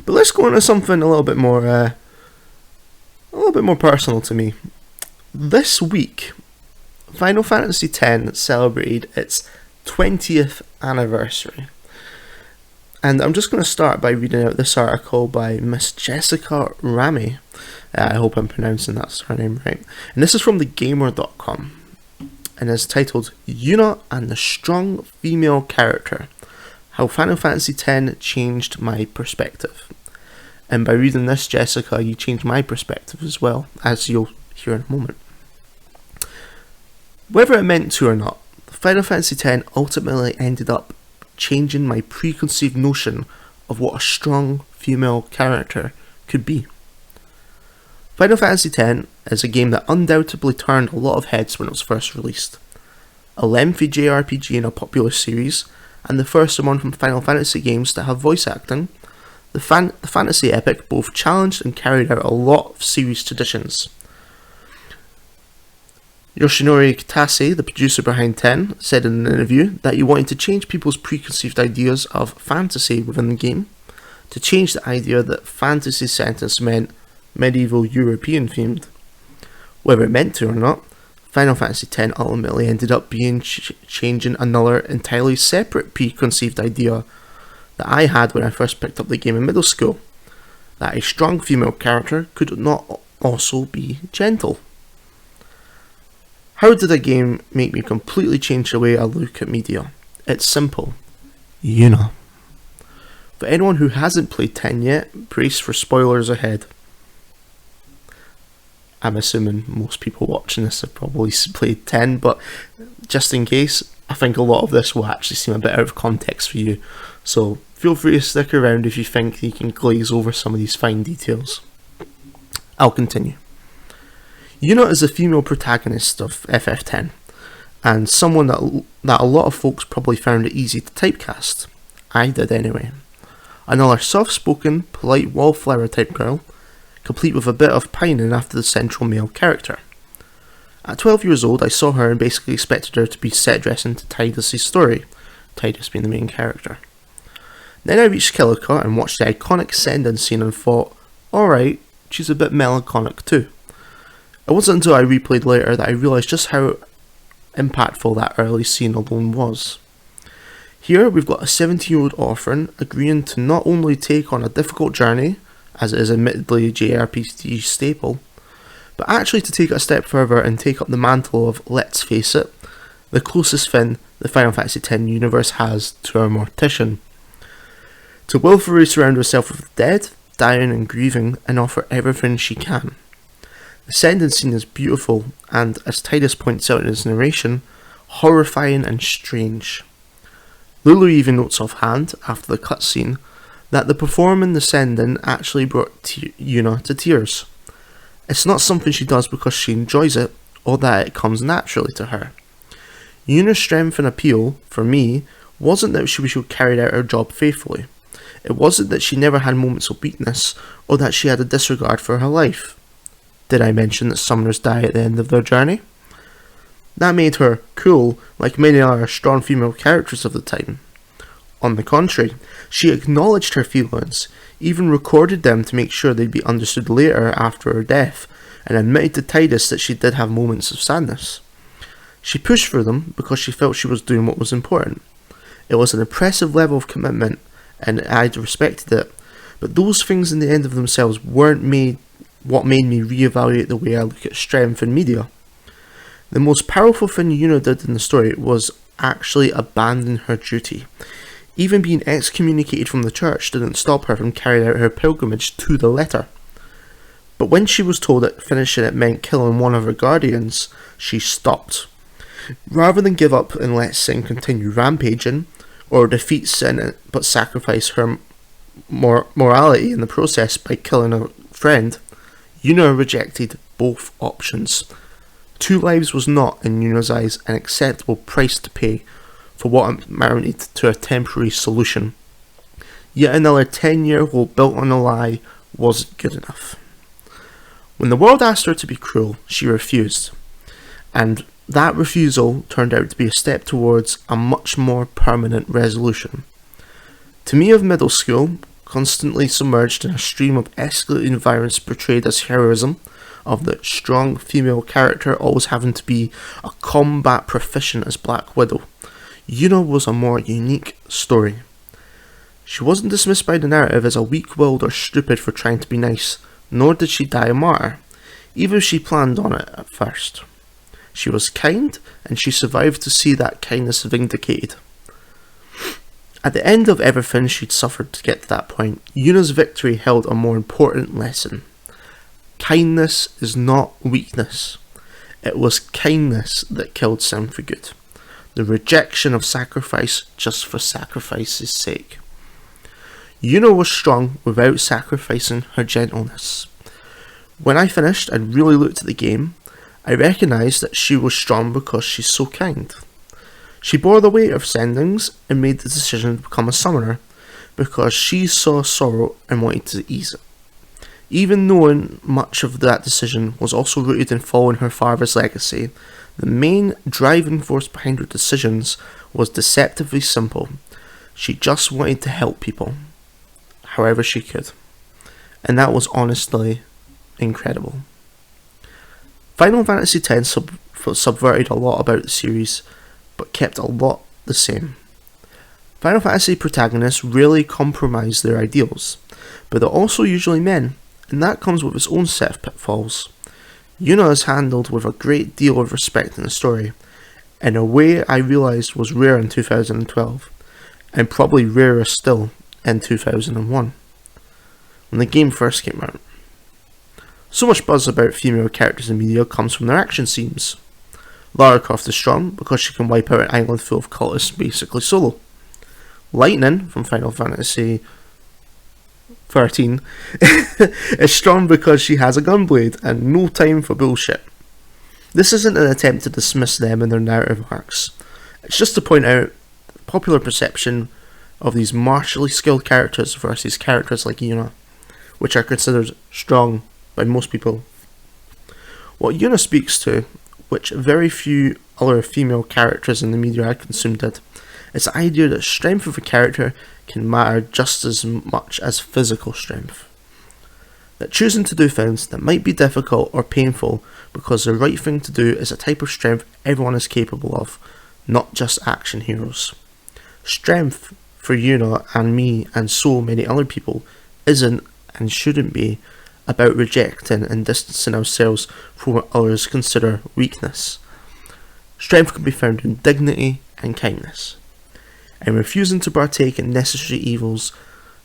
But let's go on to something a little bit more personal to me. This week, Final Fantasy X celebrated its 20th anniversary. And I'm just going to start by reading out this article by Miss Jessica Rami. I hope I'm pronouncing that surname right. And this is from TheGamer.com. And it's titled, Yuna and the Strong Female Character. How Final Fantasy X Changed My Perspective. And by reading this, Jessica, you changed my perspective as well, as you'll hear in a moment. Whether it meant to or not, Final Fantasy X ultimately ended up changing my preconceived notion of what a strong female character could be. Final Fantasy X is a game that undoubtedly turned a lot of heads when it was first released. A lengthy JRPG in a popular series, and the first among Final Fantasy games to have voice acting, the fantasy epic both challenged and carried out a lot of series traditions. Yoshinori Kitase, the producer behind 10, said in an interview that he wanted to change people's preconceived ideas of fantasy within the game, to change the idea that fantasy settings meant medieval European themed. Whether it meant to or not, Final Fantasy X ultimately ended up being changing another entirely separate preconceived idea that I had when I first picked up the game in middle school, that a strong female character could not also be gentle. How did a game make me completely change the way I look at media? It's simple. Yuna. For anyone who hasn't played 10 yet, brace for spoilers ahead. I'm assuming most people watching this have probably played 10, but just in case, I think a lot of this will actually seem a bit out of context for you. So feel free to stick around if you think you can glaze over some of these fine details. I'll continue. Yuna is a female protagonist of FF10, and someone that a lot of folks probably found it easy to typecast. I did anyway. Another soft-spoken, polite wallflower type girl, complete with a bit of pining after the central male character. At 12 years old, I saw her and basically expected her to be set dressing to Tidus' story, Tidus being the main character. Then I reached Killica and watched the iconic send-in scene and thought, alright, she's a bit melancholic too. It wasn't until I replayed later that I realised just how impactful that early scene alone was. Here we've got a 17-year-old orphan agreeing to not only take on a difficult journey, as it is admittedly a JRPG staple, but actually to take it a step further and take up the mantle of, let's face it, the closest thing the Final Fantasy X universe has to a mortician. To willfully surround herself with the dead, dying and grieving, and offer everything she can. The send-in scene is beautiful, and as Tidus points out in his narration, horrifying and strange. Lulu even notes offhand, after the cutscene, that the performing the send-in actually brought Yuna to tears. It's not something she does because she enjoys it, or that it comes naturally to her. Yuna's strength and appeal, for me, wasn't that she carried out her job faithfully. It wasn't that she never had moments of weakness, or that she had a disregard for her life. Did I mention that summoners die at the end of their journey? That made her cool, like many other strong female characters of the time. On the contrary, she acknowledged her feelings, even recorded them to make sure they'd be understood later after her death, and admitted to Tidus that she did have moments of sadness. She pushed for them because she felt she was doing what was important. It was an impressive level of commitment, and I'd respected it, but those things in the end of themselves weren't what made me reevaluate the way I look at strength in media. The most powerful thing Yuna did in the story was actually abandon her duty. Even being excommunicated from the church didn't stop her from carrying out her pilgrimage to the letter. But when she was told that finishing it meant killing one of her guardians, she stopped. Rather than give up and let Sin continue rampaging, or defeat Sin but sacrifice her morality in the process by killing a friend, Yuna rejected both options. 2 lives was not, in Yuna's eyes, an acceptable price to pay for what amounted to a temporary solution. Yet another 10-year-old built on a lie wasn't good enough. When the world asked her to be cruel, she refused, and that refusal turned out to be a step towards a much more permanent resolution. To me of middle school, constantly submerged in a stream of escalating violence portrayed as heroism, of the strong female character always having to be a combat proficient as Black Widow, Yuna was a more unique story. She wasn't dismissed by the narrative as a weak-willed or stupid for trying to be nice, nor did she die a martyr, even if she planned on it at first. She was kind, and she survived to see that kindness vindicated. At the end of everything she'd suffered to get to that point, Yuna's victory held a more important lesson. Kindness is not weakness. It was kindness that killed Sam for good. The rejection of sacrifice just for sacrifice's sake. Yuna was strong without sacrificing her gentleness. When I finished and really looked at the game, I recognised that she was strong because she's so kind. She bore the weight of sendings and made the decision to become a summoner because she saw sorrow and wanted to ease it. Even knowing much of that decision was also rooted in following her father's legacy, the main driving force behind her decisions was deceptively simple. She just wanted to help people, however she could. And that was honestly incredible. Final Fantasy X subverted a lot about the series, but kept a lot the same. Final Fantasy protagonists rarely compromise their ideals, but they're also usually men, and that comes with its own set of pitfalls. Yuna is handled with a great deal of respect in the story, in a way I realised was rare in 2012, and probably rarer still in 2001, when the game first came out. So much buzz about female characters in media comes from their action scenes. Lara Croft is strong because she can wipe out an island full of cultists basically solo. Lightning from Final Fantasy 13 is strong because she has a gunblade and no time for bullshit. This isn't an attempt to dismiss them and their narrative arcs. It's just to point out popular perception of these martially skilled characters versus characters like Yuna, which are considered strong by most people. What Yuna speaks to, which very few other female characters in the media I consumed did, is the idea that strength of a character can matter just as much as physical strength. That choosing to do things that might be difficult or painful because the right thing to do is a type of strength everyone is capable of, not just action heroes. Strength for Yuna and me and so many other people isn't and shouldn't be about rejecting and distancing ourselves from what others consider weakness. Strength can be found in dignity and kindness, and refusing to partake in necessary evils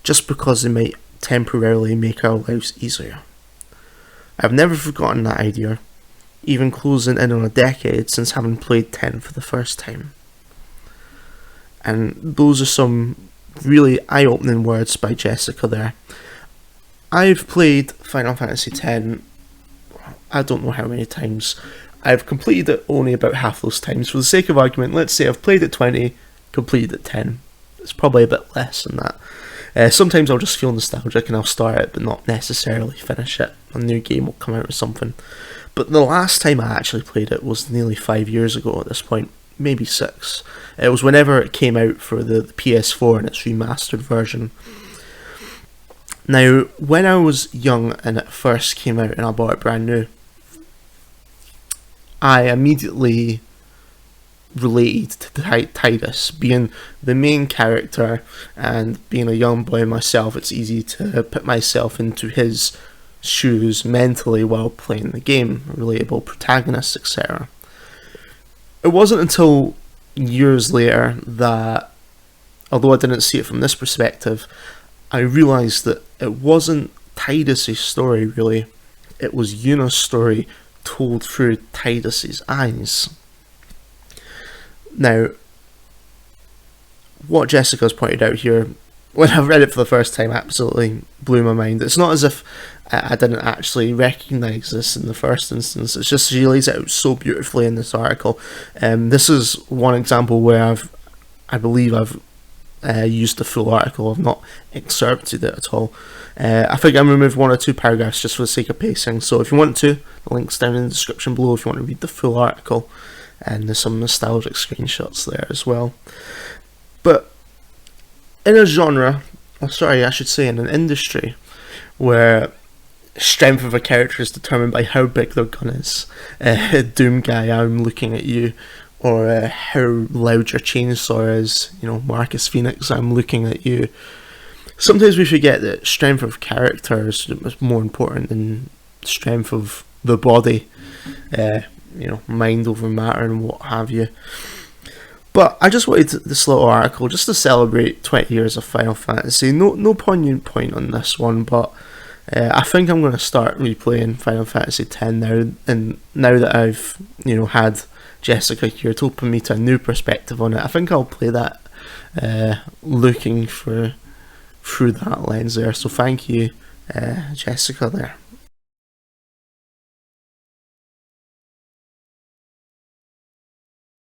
just because they might temporarily make our lives easier. I've never forgotten that idea, even closing in on a decade since having played 10 for the first time. And those are some really eye-opening words by Jessica there. I've played Final Fantasy X, I don't know how many times. I've completed it only about half those times. For the sake of argument, let's say I've played it 20, completed it 10. It's probably a bit less than that. Sometimes I'll just feel nostalgic and I'll start it but not necessarily finish it. A new game will come out or something. But the last time I actually played it was nearly 5 years ago at this point, maybe 6. It was whenever it came out for the PS4 in its remastered version. Now, when I was young and it first came out and I bought it brand new, I immediately related to Titus being the main character, and being a young boy myself, it's easy to put myself into his shoes mentally while playing the game, relatable protagonists, etc. It wasn't until years later that, although I didn't see it from this perspective, I realised that it wasn't Titus' story really, it was Yuna's story told through Titus' eyes. Now, what Jessica's pointed out here, when I read it for the first time, absolutely blew my mind. It's not as if I didn't actually recognise this in the first instance, it's just she lays it out so beautifully in this article. This is one example where I believe I've used the full article, I've not excerpted it at all. I think I'm removed 1 or 2 paragraphs just for the sake of pacing, so if you want to, the link's down in the description below if you want to read the full article, and there's some nostalgic screenshots there as well. But in a genre oh sorry, I should say in an industry where strength of a character is determined by how big their gun is. Doom guy, I'm looking at you. Or how loud your chainsaw is. You know, Marcus Phoenix, I'm looking at you. Sometimes we forget that strength of character is more important than strength of the body. You know, mind over matter and what have you. But I just wanted this little article just to celebrate 20 years of Final Fantasy. No poignant point on this one, but I think I'm going to start replaying Final Fantasy X now. And now that I've, you know, had Jessica here to open me to a new perspective on it, I think I'll play that looking through that lens there. So thank you, Jessica there.